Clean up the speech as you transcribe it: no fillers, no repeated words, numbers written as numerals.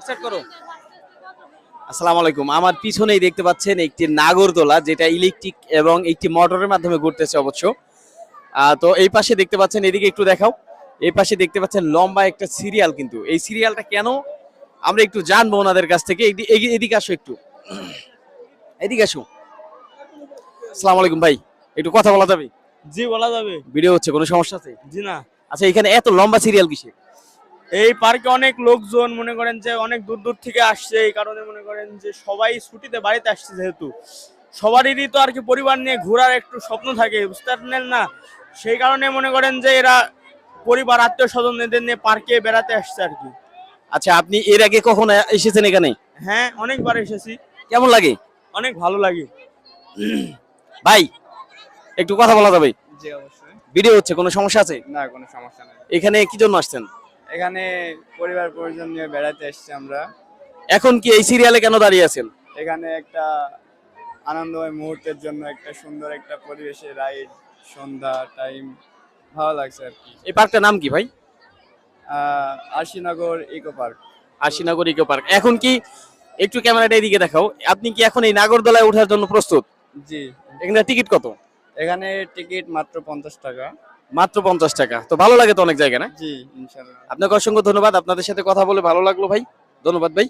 Start করো। আসসালামু আলাইকুম। আমার পিছনেই দেখতে পাচ্ছেন একটি নাগরদোলা, যেটা ইলেকট্রিক এবং একটি মোটরের মাধ্যমে ঘুরতেছে অবশ্য। তো এই পাশে দেখতে পাচ্ছেন, এদিকে একটু দেখাও। এই পাশে দেখতে পাচ্ছেন লম্বা একটা সিরিয়াল, কিন্তু এই সিরিয়ালটা কেন আমরা একটু জানবো ওনাদের কাছ থেকে। এদিকে আসো একটু, এদিকে আসো। আসসালামু আলাইকুম ভাই, একটু কথা বলা যাবে? জি, বলা যাবে। ভিডিও হচ্ছে, কোনো সমস্যা আছে? জি না, আচ্ছা, এখানে এত লম্বা সিরিয়াল কিসে? এই পার্কে অনেক লোকজন মনে করেন যে অনেক দূর দূর থেকে আসছে, এই কারণে মনে করেন যে সবাই ছুটিতে বাড়িতে আসছে, যেহেতু সবারই তো আর কি পরিবার নিয়ে ঘোরার একটু স্বপ্ন থাকে, বুঝতে পারলেন না? সেই কারণে মনে করেন যে এরা পরিবার আত্মীয় স্বজন এদের নিয়ে পার্কে বেড়াতে আসছে আর কি। আচ্ছা, আপনি এর আগে কখনো এসেছেন এখানে? হ্যাঁ, অনেকবার এসেছি। কেমন লাগে? অনেক ভালো লাগে। ভাই, একটু কথা বলা যাবে? জি, অবশ্যই। ভিডিও হচ্ছে, কোনো সমস্যা আছে? না, কোনো সমস্যা নেই। এখানে কি জন্য আসছেন? এখানে পরিবার পরিজন নিয়ে বেড়াতে এসেছি আমরা। এখন কি এই সিরিয়ালে কেন দাঁড়িয়ে আছেন? এখানে একটা আনন্দময় মুহূর্তের জন্য একটা সুন্দর একটা পরিবেশে রাইড, সন্ধ্যা টাইম ভালো লাগছে আর কি। এই পার্কটার নাম কি ভাই? Ashinagar eco park. Ashinagar eco park. এখন কি, একটু ক্যামেরাটা এদিকে দেখাও, আপনি কি এখন এই নাগরদোলায় ওঠার জন্য প্রস্তুত? জি, এখানে টিকিট কত? এখানে টিকিট মাত্র 50 টাকা। মাত্র 50 টাকা? তো ভালো লাগে তো অনেক জায়গা, না? জি, ইনশাল্লাহ। আপনাকে অসংখ্য ধন্যবাদ, আপনাদের সাথে কথা বলে ভালো লাগলো ভাই। ধন্যবাদ ভাই।